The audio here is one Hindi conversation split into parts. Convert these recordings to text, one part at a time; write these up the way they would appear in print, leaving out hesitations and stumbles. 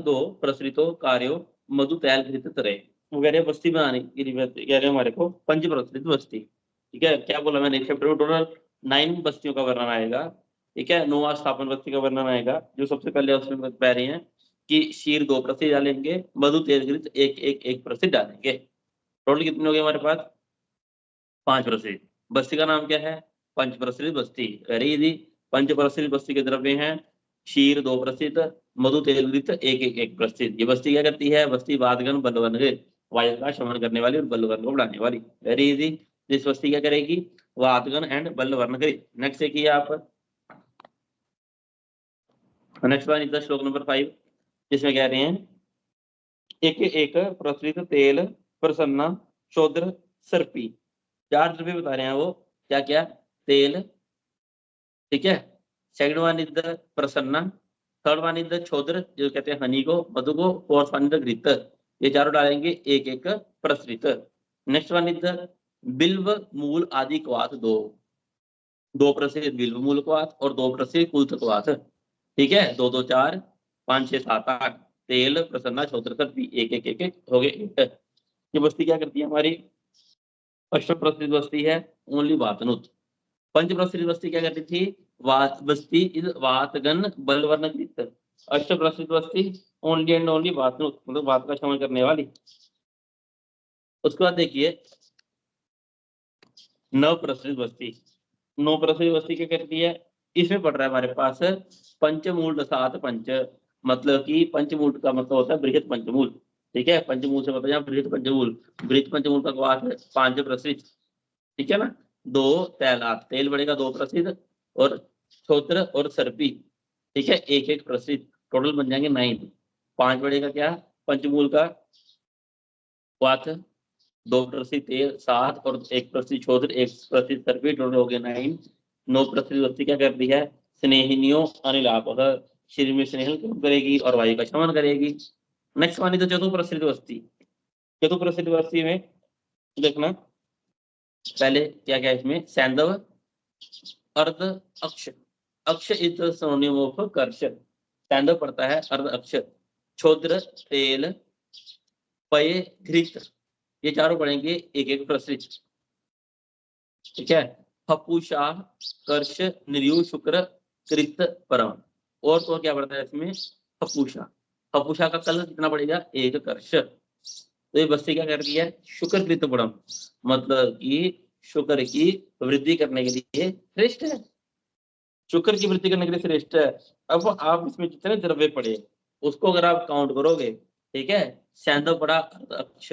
दो प्रसरितो कार्यो मधु तैल घृत तरे। वो कह रहे हैं बस्ती बनाने के लिए कह रहे हैं हमारे को पंच प्रसरित बस्ती। ठीक है, क्या बोला मैंने चैप्टर में टोटल 9 बस्तियों का वर्णन आएगा। ठीक है, 9वां स्थापन बस्ती का वर्णन आएगा। जो सबसे पहले उसमें बता रहे हैं कि शीर 2 प्रसिद्ध डालेंगे, मधु तेल घृत एक प्रसिद्ध डालेंगे। टोटल कितने हो गए हमारे पास? 5 प्रसिद्ध। बस्ती का नाम क्या है? पंच प्रसिद्ध बस्ती। Very easy. पंच प्रसिद्ध बस्ती के द्रव्य हैं क्षीर 2 प्रसिद्ध, मधु तेल घृत एक प्रसिद्ध। ये बस्ती क्या करती है? बस्ती वातगन बलवन वायु का शमन करने वाली और बलवर्न को बढ़ाने वाली। Very easy. इस बस्ती क्या करेगी? वातगन एंड बलवर्न करेगी। नेक्स्ट देखिए आप, नेक्स्ट वन इज श्लोक नंबर 5, जिसमें कह रहे हैं एक प्रसरित तेल प्रसन्ना शोद्र सर्पी। 4 द्रव्य बता रहे हैं वो, क्या क्या? तेल, ठीक है, सेकंड वन इज द प्रसन्ना, थर्ड वन इज द छोद्र जो कहते हैं हनी को, मधु को, फोर्थ वन इज द घृत। ये चारों डालेंगे एक प्रसरित। नेक्स्ट वन इज द बिल्व मूल आदि क्वाथ 2 प्रसिद्ध बिल्व मूल क्वाथ और 2 प्रसिद्ध कुल्थ क्वाथ। ठीक है, 2 2 4 5 6 7 8 तेल प्रसन्ना छोद्र सर्पी एक हो गए। ये बस्ती क्या करती है हमारी? अष्ट प्रसिद्ध बस्ती है ओनली वातनुत। पंच प्रसिद्ध बस्ती क्या करती थी? बस्ती इज वातगन बलवर्ण कृत। अष्ट प्रसिद्ध बस्ती ओनली एंड ओनली वातनुत, मतलब वात का शमन करने वाली। उसके बाद देखिए नव प्रसिद्ध बस्ती। नौ प्रसिद्ध बस्ती क्या करती है? इसमें पड़ रहा है हमारे पास पंचमूल सात पंच, मतलब कि पंचमूल का मतलब होता है बृहत पंचमूल। ठीक है, पंचमूल से मतलब यहाँ बृहत पंचमूल। बृहत पंचमूल का क्वाथ है 5 प्रसिद्ध। ठीक है ना, 2 तैलात, तेल बढ़ेगा 2 प्रसिद्ध और छोत्र और सर्पी, ठीक है, एक प्रसिद्ध। टोटल बन जाएंगे 9। 5 बढ़ेगा क्या? पंचमूल का क्वाथ, 2 प्रसिद्ध तेल 7 और 1 प्रसिद्ध छोत्र 1 प्रसिद्ध सर्पी, टोटल हो गए 9। 9 प्रसिद्ध वस्तु क्या करती है? स्नेहिनियों अनिलाप शरीर में स्नेहन करेगी और वायु का शमन करेगी। नेक्स्ट वन इज द चतुर्थ प्रसिद्ध वस्ती। चतुर्थ प्रसिद्ध वस्ती में देखना पहले क्या क्या है इसमें? सैंधव, अर्ध अक्ष। अक्ष इज द सिनोनिम ऑफ कर्ष। सैंधव पड़ता है अर्ध अक्ष। छोद्र, तेल, पय, घृत, ये चारों पढ़ेंगे एक प्रसिद्ध। ठीक है, हपूषा, कर्ष, निर्यु, शुक्र, कृत, परम। और तो क्या पड़ता है इसमें? हपूषा। हपूषा का कल कितना पड़ेगा? 1 कर्ष। तो ये बस्ती क्या कर रही है? शुक्र कृत परम, मतलब कि शुक्र की वृद्धि करने के लिए श्रेष्ठ है। शुक्र की वृद्धि करने के लिए श्रेष्ठ है। अब आप इसमें जितने द्रव्य पड़े उसको अगर आप काउंट करोगे, ठीक है, सैंधव पड़ा अर्ध अक्ष,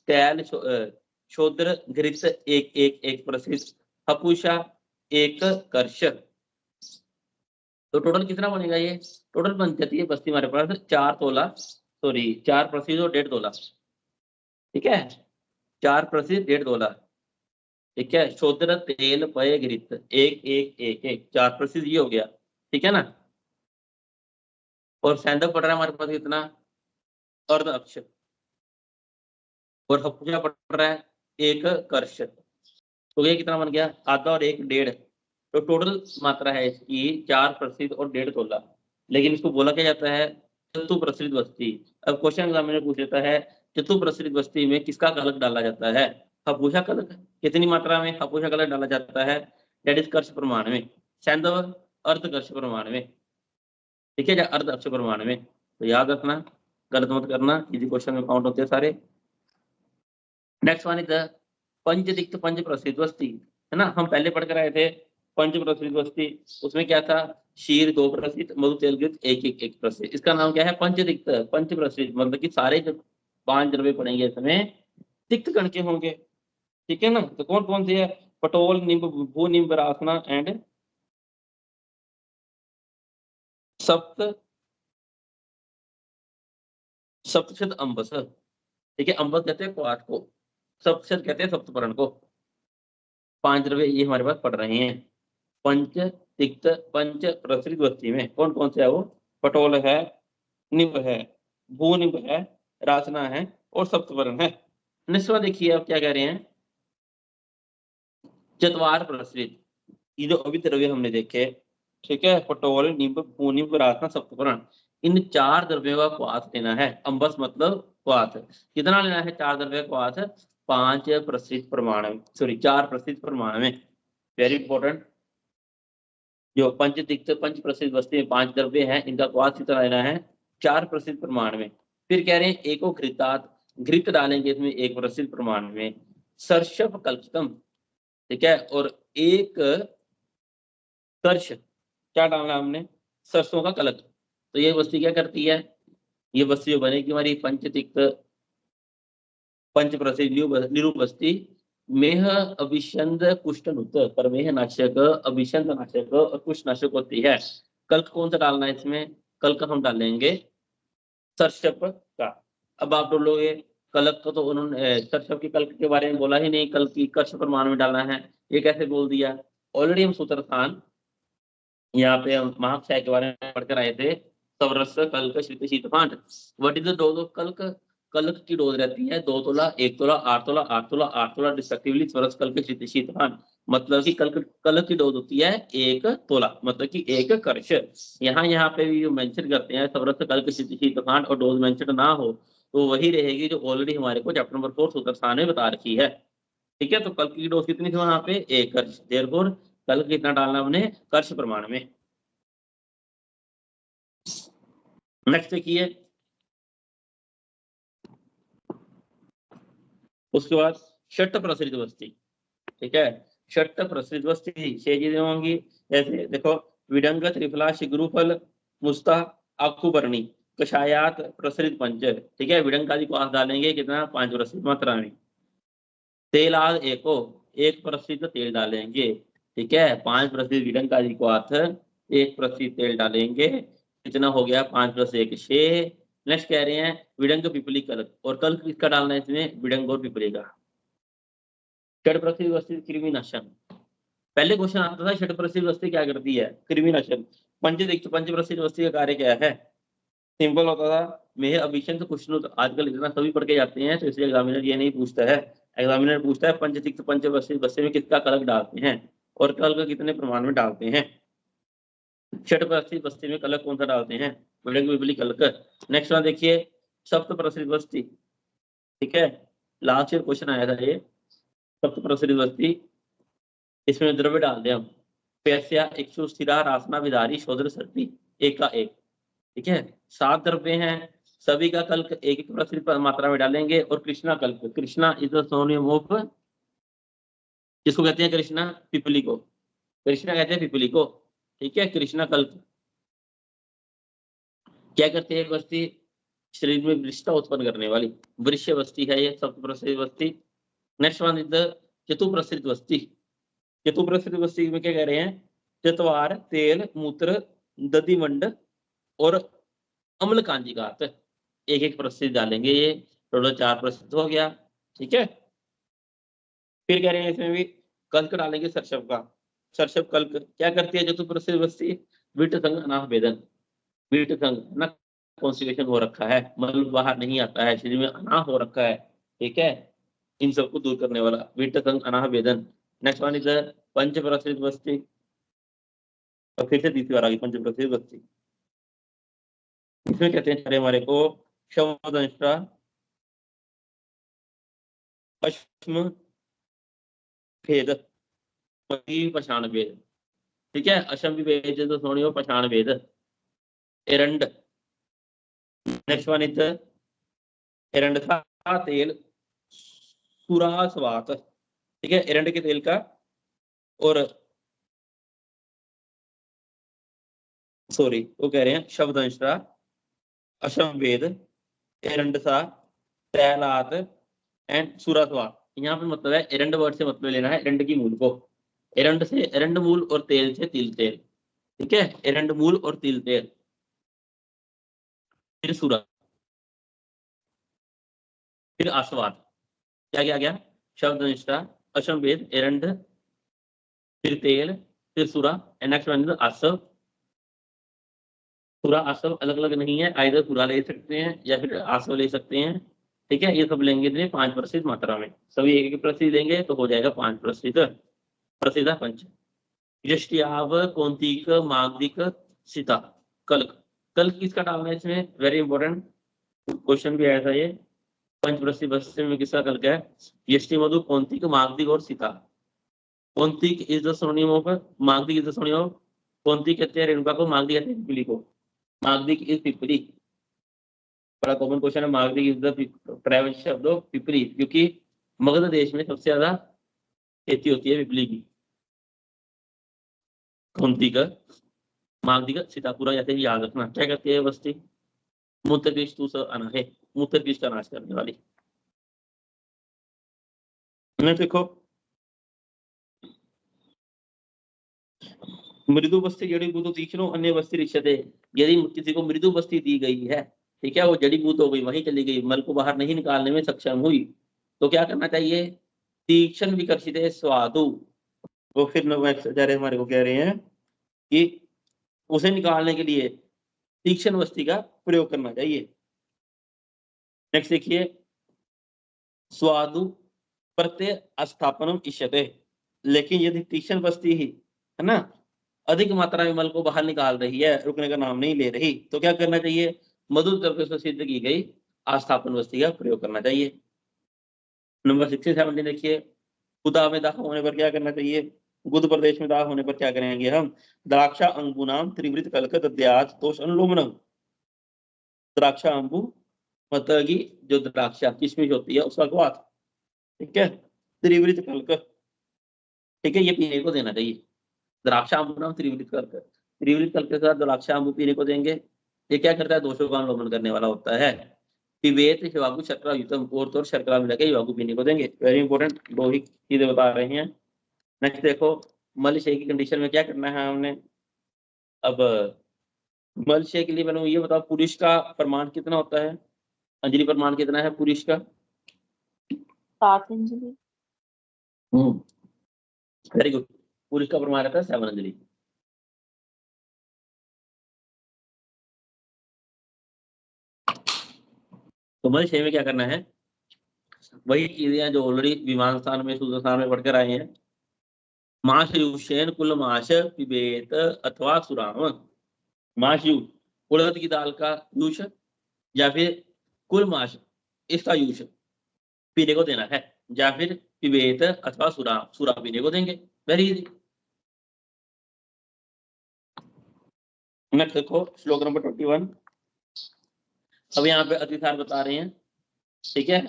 तैल शोद्र घृत एक प्रसिद्ध, हपूषा 1 कर्ष। तो टोटल कितना बनेगा? ये टोटल बन जाती है बस्ती हमारे पास 4 तोला, सॉरी 4 प्रसिद्ध और 1.5 तोला। ठीक है, 4 प्रसिद्ध 1.5 तोला। ठीक है, शोद्र, तेल, पय, घृत एक 4 प्रसिद्ध ये हो गया। ठीक है ना, और सैंधव पड़ रहा है हमारे पास कितना? अर्ध अक्ष। और हपूषा पड़ रहा है 1 कर्ष। तो ये कितना बन गया? आधा और 1 1.5। तो टोटल मात्रा है इसकी 4 प्रसिद्ध और 1.5 तोला। लेकिन इसको बोला क्या जाता है? चतु प्रसिद्ध बस्ती। अब क्वेश्चन एग्जामिनर पूछ लेता है चतु प्रसिद्ध बस्ती में किसका कलक डाला जाता है? हपूषा कलक। कितनी मात्रा में हपूषा कलक डाला जाता है? दैट इज कर्ष प्रमाण में। सैंधव अर्ध कर्ष प्रमाण में। ठीक है, या अर्ध अक्ष प्रमाण में। तो याद रखना, गलत मत करना, इसी क्वेश्चन में काउंट होते हैं सारे। नेक्स्ट वन इज पंचदिक्त पंच प्रसिद्ध वस्ती, है ना, हम पहले पढ़ कर आए थे पंच प्रसिद्ध वस्ती। उसमें क्या था? शीर 2 प्रसिद्ध, मधु तेल घृत एक प्रसिद्ध। इसका नाम क्या है? पंचदिक्त पंच प्रसिद्ध, मतलब कि सारे जो 5 द्रव्य पड़ेंगे इसमें तिक्त गण के होंगे। ठीक है ना, तो कौन कौन से है? पटोल, निम्ब, भू निम्ब, रासना एंड सप्त सप्तशत अम्बस। ठीक है, अम्बस कहते हैं क्वाथ को, सप्तशत कहते हैं सप्तपर्ण को। 5 द्रव्य ये हमारे पास पढ़ रहे हैं पंच तिक्त पंच प्रसरित वस्ती में। कौन कौन से है वो? पटोल है, निम्ब है, भू निम्ब है, रासना है और सप्तवर्ण है। निस्वा देखिए अब क्या कह रहे हैं? चतवार प्रसरित। ये जो अभी द्रव्य हमने देखे, ठीक है, पटोल, निम्ब, भू निम्ब, रासना, सप्तवर्ण, इन 4 द्रव्यों का क्वाथ लेना है। अम्बस मतलब क्वाथ। कितना लेना है 4 द्रव्य क्वाथ? 5 प्रसिद्ध प्रमाण, सॉरी 4 प्रसिद्ध प्रमाण में। Very important. जो पंच तिक्त पंच प्रसिद्ध वस्तु में 5 द्रव्य हैं, इनका क्वाथ कितना लेना है? 4 प्रसिद्ध प्रमाण में। फिर कह रहे हैं एको घृतात्, घृत डालेंगे इसमें एक प्रसिद्ध प्रमाण में। सर्षप कल्पितम, ठीक है, और एक सर्ष, क्या डालना हमने? सरसों का कलक। तो ये वस्तु क्या करती है? ये वस्तु जो बनेगी हमारी पंचतिक्त पंच प्रसिद्ध निरूपस्थि मेह अभिषंद कुष्ठनुत, परमेह नाशक, अभिषंद नाशक और कुष्ठ नाशक होती है। कल्क कौन सा डालना है इसमें? कल्क हम डालेंगे सर्षप का। अब आप बोलोगे कल्क को तो उन्होंने सर्षप की कल्क के बारे में बोला ही नहीं, कल्क की कर्ष प्रमाण में डालना है, ये कैसे बोल दिया? ऑलरेडी हम सूत्रस्थान यहाँ पे हम महाक्षय के बारे में पढ़कर आए थे। सवरस कल्क श्रित शीतपांड। What is the dose of कल्क? कल्क की डोज रहती है 2 तोला, 1 तोला, 8 तोला, 8 तोला, 8 तोला रिस्पेक्टिवली। स्वरस कल्क श्रित शीतपांड मतलब कि कल्क की डोज होती है 1 तोला, मतलब कि 1 कर्ष। यहाँ पे भी जो मेंशन करते हैं सवरस कल्क श्रित शीतपांड और डोज मेंशन ना हो तो वही रहेगी जो ऑलरेडी हमारे को चैप्टर नंबर 4 सूत्रस्थान में बता रखी है। ठीक है, तो कल्क की डोज कितनी थी वहां पे? 1 कर्ष। देयरफॉर कल्क कितना डालना हमने? कर्ष प्रमाण में। नेक्स्ट देखिए, उसके बाद षट प्रसरित वस्ती। ठीक है, षट प्रसरित वस्ती 6 चीजें होंगी। जैसे देखो, विडंग, त्रिफला, शिग्रुफल, मुस्ता, आखुपर्णी, कषायात, प्रसरित पंच। ठीक है, विडंग आदि को आप डालेंगे कितना? 5 प्रसरित मात्रा में। तेल आद एको, 1 प्रसिद्ध तेल डालेंगे। ठीक है, 5 प्रसिद्ध विडंग आदि को हाथ 1 प्रसिद्ध तेल डालेंगे। कितना हो गया? 5 + 1 6। नेक्स्ट कह रहे हैं विडंग पिपली कल्क, और कल्क किसका डालना है इसमें? विडंग और पिपली का। षट प्रसिद्ध वस्तु कृमिनाशन। पहले क्वेश्चन आता था षट प्रसिद्ध वस्तु क्या करती है? कृमिनाशन। पंचदिक्ष पंच प्रसिद्ध वस्तु का कार्य क्या है? सिंपल होता था मेह अभिषंत कुष्णुत। आजकल इतना सभी पढ़ के जाते हैं तो इसलिए एग्जामिनर ये नहीं पूछता है। एग्जामिनर पूछता है पंचतिक्त पंच प्रसिद्ध वस्तु में किसका कलक डालते हैं और कलक कितने प्रमाण में डालते हैं। षट प्रसिद्ध वस्तु में कलक कौन सा डालते हैं? विडंग पिपली कलक। नेक्स्ट वन देखिए, सप्त प्रसिद्ध वस्तु। ठीक है, लास्ट ईयर क्वेश्चन आया था ये, सप्त प्रसिद्ध वस्तु। इसमें द्रव्य डाल दें हम। पैस्या, इक्षु, स्थिरा, रासना, विधारी, शोधर, सर्पी, एक का एक। ठीक है, 7 द्रव्य हैं, सभी का कल्क 1 प्रसिद्ध मात्रा में डालेंगे। और कृष्णा कल्क, कृष्णा इज द सोनियम ऑफ, जिसको कहते हैं कृष्णा पिपली को, कृष्णा कहते हैं पिपली को। ठीक है, कृष्णा कल्क क्या करते हैं? वस्तु शरीर में वृष्टा उत्पन्न करने वाली वृक्ष वस्तु है ये सप्त प्रसिद्ध वस्तु। नेक्स्ट वन इज द चतु प्रसिद्ध वस्तु। चतु प्रसिद्ध वस्तु में क्या कह रहे हैं? चतवार, तेल, मूत्र, दधिमंड और अम्ल कांजिकात, 1 प्रसिद्ध डालेंगे। ये टोटल 4 प्रसिद्ध हो गया। ठीक है, फिर कह रहे हैं इसमें भी कल्क डालेंगे सर्षप का। सर्षप कल्क क्या करती है? चतु प्रसिद्ध वस्तु विट संग अनाह वेदन। विट संग ना कॉन्स्टिपेशन हो रखा है, मतलब बाहर नहीं आता है, शरीर में अनाह हो रखा है। ठीक है, इन सबको दूर करने वाला विट संग अनाह वेदन। नेक्स्ट वन इज पंच प्रसिद्ध वस्तु। और फिर से तीसरी बार आ गई पंच प्रसिद्ध वस्तु। इसमें कहते हैं हमारे को शवदंष्ट्रा, अश्म भेद, पशाण भेद। ठीक है, अशम भेद तो सोनियो पशाण भेद, एरंड। नेक्स्ट वन इज एरंड का तेल सुरास्वात। ठीक है, एरंड के तेल का, और सॉरी वो कह रहे हैं शब्दंशा, अशम वेद, एरंडसा, तैलात एंड सुरास्वात। यहाँ पे मतलब है एरंड वर्ड से मतलब लेना है एरंड की मूल को। एरंड से एरंड मूल और तेल से तिल तेल। ठीक है, एरंड मूल और तिल तेल। फिर सुरा, फिर आस्वाद। क्या क्या गया? शब्द निष्ठा, अशम वेद, एरंड, फिर तेल, फिर सुरा, एंड नेक्स्ट वन आसव। सुरा आसव अलग अलग नहीं है, आइधर सुरा ले सकते हैं या फिर आसव ले सकते हैं। ठीक है, ये सब लेंगे थे 5 प्रसिद्ध मात्रा में, सभी 1 प्रसिद्ध लेंगे तो हो जाएगा 5 प्रसिद्ध प्रसिद्ध पंच। यष्ट्याव, कौंतिक, मागधिक, सीता, कल्क। कल किसका नाम है इसमें, वेरी इंपॉर्टेंट क्वेश्चन भी आया था ये, पंचवर्षी बस्ते में किसका कल क्या है, यष्टि मधु कौंतिक मागधिक और सीता। कौंतिक इज द सिनोनिम ऑफ, मागधिक इज द सिनोनिम ऑफ, कौंतिक कहते हैं रेणुका को, मागधिक कहते हैं पिपली को। मागधिक इज पिपली, बड़ा कॉमन क्वेश्चन है। मागधिक इज द ट्राइबल शब्द ऑफ पिपली, क्योंकि मगध देश में सबसे ज्यादा खेती होती है पिपली की। कौंतिक मागधिक सीतापुरा, ऐसे ही याद रखना। क्या कहते हैं बस्ती, मूत्रकृष तू स अना है, मूत्रकृष का नाश करने वाली। देखो मृदु बस्ती जड़ी बूतो तीक्ष्णो अन्य बस्ती रिश्यते। यदि किसी को मृदु बस्ती दी गई है, ठीक है, वो जड़ी बूत हो गई, वहीं चली गई, मल को बाहर नहीं निकालने में सक्षम हुई, तो क्या करना चाहिए, तीक्ष्ण विकर्षित स्वादु, वो फिर नवाचार्य हमारे को कह रहे हैं कि उसे निकालने के लिए तीक्ष्ण बस्ती का प्रयोग करना चाहिए। नेक्स्ट देखिए, स्वादु प्रत्यय अस्थापनम इष्यते। लेकिन यदि तीक्ष्ण बस्ती ही है ना अधिक मात्रा में मल को बाहर निकाल रही है, रुकने का नाम नहीं ले रही, तो क्या करना चाहिए, मधुर तर्क से सिद्ध की गई आस्थापन बस्ती का प्रयोग करना चाहिए। नंबर 67 देखिए, गुदा में दाह होने पर क्या करना चाहिए, गुद प्रदेश में दाह होने पर क्या करेंगे हम, द्राक्षा अंगुनाम त्रिवृत कलक दद्यात् दोष अनुलोमनम। द्राक्षा अंबु मतलब की जो द्राक्षा किशमिश होती है उसका ग्वाथ, ठीक है, त्रिवृत कलक, ठीक है, ये पीने को देना चाहिए। द्राक्षांबुनाम त्रिवृत कल्क, त्रिवृत कल्क के साथ द्राक्षांबु पीने को देंगे। ये क्या करता है, दोषों का अनुलोमन करने वाला होता है। पिबेत शिवागु शर्करा युतम, और तो शर्करा मिला के शिवागु पीने को देंगे। वेरी इंपॉर्टेंट दो ही चीजें बता रहे हैं। नेक्स्ट देखो, मलशय की कंडीशन में क्या करना है हमने। अब मलशय के लिए मैंने ये बताओ, पुरुष का प्रमाण कितना होता है, अंजलि प्रमाण कितना है पुरुष का, 7 अंजलि। वेरी गुड, पुरुष का प्रमाण रहता है 7 अंजलि। तो मलशय में क्या करना है, वही चीजें जो ऑलरेडी विमान स्थान में सूत्र स्थान में पढ़कर आए हैं। माश युषेन कुल माश पिबेत अथवा सुराम। माश युष उड़द की दाल का यूश या फिर कुल माश इसका यूश पीने को देना है, या फिर पिबेत अथवा सुरा सुरा पीने को देंगे। Very easy. नेक्स्ट देखो श्लोक नंबर 21। अब यहाँ पे अतिसार बता रहे हैं, ठीक है,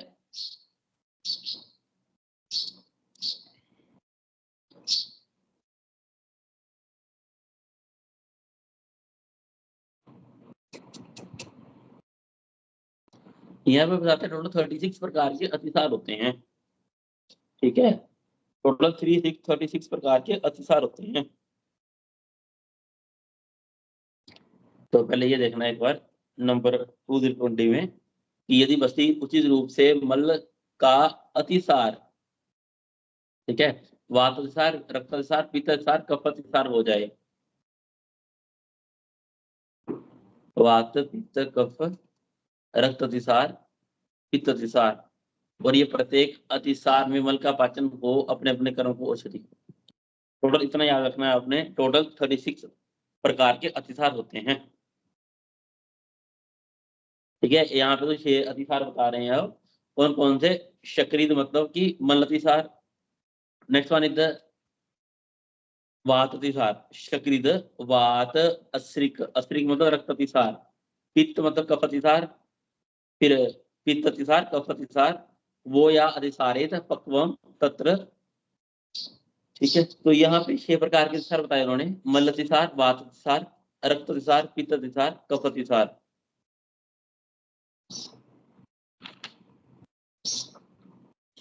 यहाँ पे बताते हैं टोटल 36 प्रकार के अतिसार होते हैं, ठीक है, टोटल 36 प्रकार के अतिसार होते हैं। तो पहले ये देखना एक बार नंबर 220 में कि यदि बस्ती उचित रूप से मल का अतिसार, ठीक है, वात अतिसार, रक्त अतिसार, पित्त अतिसार, कफ अतिसार हो जाए, वात पित्त कफ रक्त अतिसार पित्त अतिसार, और ये प्रत्येक अतिसार में मल का पाचन हो अपने अपने कर्म को औषधि। टोटल इतना याद रखना है आपने, टोटल 36 प्रकार के अतिसार होते हैं, ठीक है। यहाँ पे तो 6 अतिसार बता रहे हैं अब, कौन कौन से, शक्रिद मतलब कि मल अतिसार, नेक्स्ट वन इज द वात अतिसार, शक्रिद वात, अस्रिक अस्रिक मतलब रक्त अतिसार, पित्त मतलब कफ अतिसार, फिर पित्त अतिसार कफ अतिसार, वो या अतिसारेत पक्वम तत्र, ठीक है। तो यहाँ पे 6 प्रकार के अतिसार बताए उन्होंने, मल अतिसार, वात अतिसार, रक्त अतिसार, पित्त अतिसार, कफ अतिसार।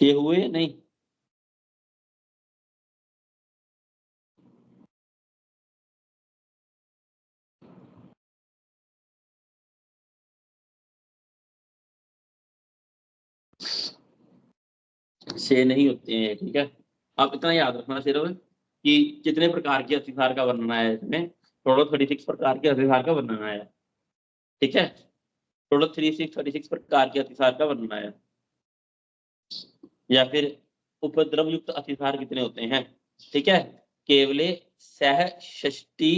ये हुए नहीं, से नहीं होते हैं, ठीक है। आप इतना याद रखना सिर्फ कि कितने प्रकार के अतिसार का वर्णन है इसमें, टोटल 36 प्रकार के अतिसार का वर्णन है, ठीक है, टोटल 36 प्रकार के अतिसार का वर्णन है। या फिर उपद्रव युक्त अतिसार कितने होते हैं, ठीक है, केवले सह षष्टि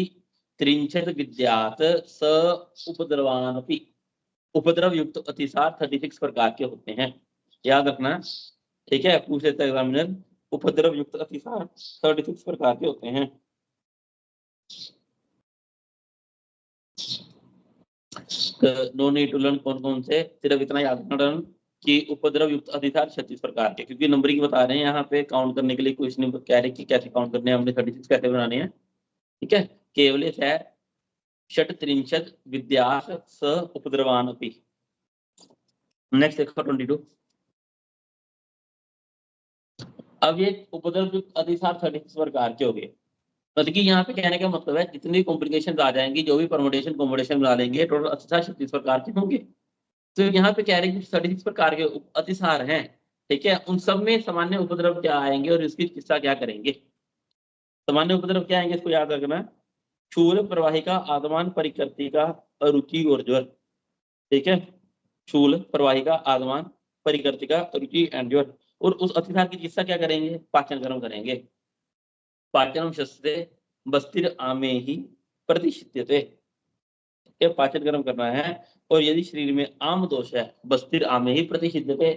त्रिंशत विद्यात स उपद्रवानपि। उपद्रव युक्त अतिसार 36 प्रकार के होते हैं, याद रखना। ठीक है, पूछ लेता है एग्जामिनर, उपद्रव युक्त अतिसार 36 प्रकार के होते हैं। नो नीड टू लर्न कौन कौन से, सिर्फ इतना याद रखना कि उपद्रव युक्त अतिसार 36 प्रकार के, क्योंकि नंबरिंग बता रहे हैं यहाँ पे, काउंट करने के लिए क्वेश्चन कह रहे कि कैसे काउंट करने हैं, हमने 36 कैसे बनाने हैं। ठीक है, केवल है षट त्रिंशत विद्यास स उपद्रवान अपि। नेक्स्ट देखो 22। अब ये उपद्रव युक्त अतिसार 36 प्रकार के हो गए। मतलब कि यहाँ पे कहने का मतलब है जितनी कॉम्प्लिकेशन आ जाएंगी, जो भी परमुटेशन कॉम्बिनेशन बना लेंगे, टोटल अतिसार 36 प्रकार के होंगे। तो यहाँ पे कह रहे हैं कि 36 प्रकार के अतिसार हैं। ठीक है, उन सब में सामान्य उपद्रव क्या आएंगे और इसकी चिकित्सा क्या करेंगे। सामान्य उपद्रव क्या आएंगे, इसको याद रखना। शूल, प्रवाहिका, आदमान, परिकृतिका, अरुचि और ज्वर। ठीक है, शूल, प्रवाहिका, आदमान, परिकृतिका, अरुचि एंड ज्वर। और उस अतिसार की चिकित्सा क्या करेंगे, पाचन कर्म करेंगे। पाचनम शस्त्रे बस्तिर आमे ही प्रतिष्ठित्यते। पाचन कर्म करना है, और यदि शरीर में आम दोष है, बस्तिर आमे ही प्रतिषिद्धते,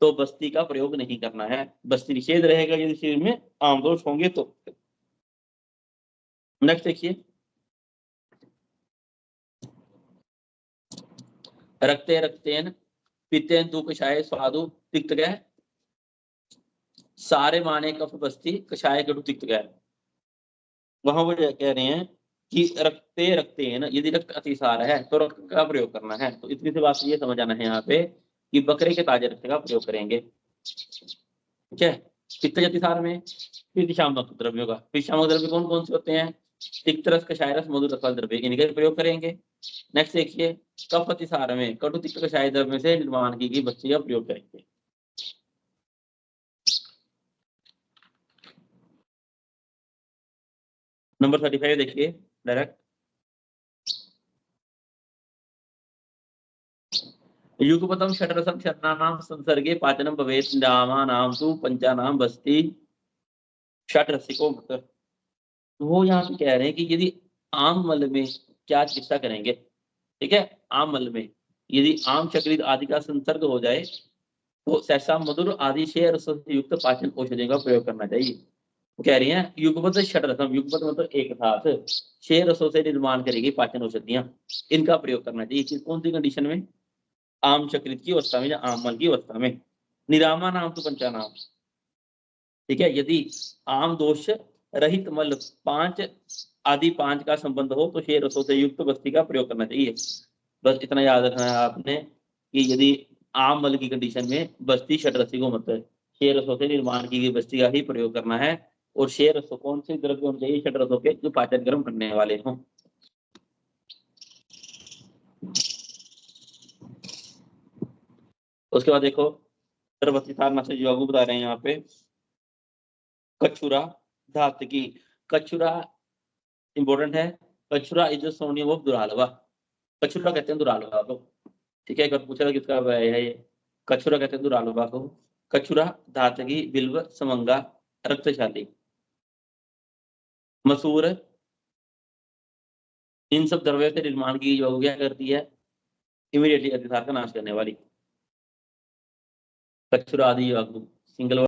तो बस्ती का प्रयोग नहीं करना है। बस्ती निषेध रहेगा यदि शरीर में आम दोष होंगे तो। नेक्स्ट देखिए, रक्ते रक्तेन पित्तेन तु कषाय स्वादु तिक्त गय, सारे माने कफ बस्ती कषाय कटु तिक्त गय। वहां वो कह रहे हैं कि रक्ते रक्तेन, यदि रक्त अतिसार है तो रक्त का प्रयोग करना है। तो इतनी सी बात ये समझ आना है यहाँ पे कि बकरे के ताजे रक्त का प्रयोग करेंगे। ठीक है, पित्त अतिसार में फिर शामक द्रव्यों का, फिर शामक द्रव्य कौन कौन से होते हैं, तिक्त रस, कषाय रस, मधुर रस वाले द्रव्य, इनका प्रयोग करेंगे। नेक्स्ट देखिए, कफ अतिसार में कटु तिक्त कषाय द्रव्य से निर्माण की गई बस्ती का प्रयोग करेंगे। नंबर 35 देखिए डायरेक्ट, युगपतम षट्रसम षट्नाम संसर्गे पाचनम भवेत् नामानां तु पंचानाम बस्ती षट्रसिको मत। वो यहाँ पे कह रहे हैं कि यदि आम मल में क्या चिकित्सा करेंगे। ठीक है, आम मल में यदि आम चक्रित आदि का संसर्ग हो जाए तो सहसा मधुर आदि 6 रसों से युक्त पाचन औषधियों का प्रयोग करना चाहिए। कह रही हैं युगपत षट्रसम, युगपत मतलब एक साथ 6 रसों से निर्माण करेगी पाचन औषधियां, इनका प्रयोग करना चाहिए। कौन सी कंडीशन में, आम चक्रित की अवस्था में या आम मल की अवस्था में। निरामा नाम तो पंचानाम। ठीक है, यदि आम दोष रहित मल 5 आदि 5 का संबंध हो तो 6 रसों से युक्त बस्ती का प्रयोग करना चाहिए। बस इतना याद रखना है आपने कि यदि आम मल की कंडीशन में बस्ती षट्रसी को मतलब 6 रसों से निर्माण की गई बस्ती का ही प्रयोग करना है। और 6 रसों कौन से द्रव्य होने चाहिए, षट्रसों के, जो पाचन कर्म करने वाले हों। उसके बाद देखो गर्भवतीसार नाशक जीवाणु बता रहे हैं यहाँ पे, कछुरा, धातकी। कछुरा इंपॉर्टेंट है, कछुरा इज सोनियम ऑफ दुरालवा। कछुरा कहते हैं दुरालवा को। ठीक है, एक बार पूछा किसका है ये, कछुरा कहते हैं दुरालवा को। कछुरा, धातकी, बिल्व, समंगा, रक्तशाली, मसूर, इन सब द्रव्यों से निर्माण की जो क्या करती है, इमीडिएटली अतिसार का नाश करने वाली। कछुरा आदि सिंगल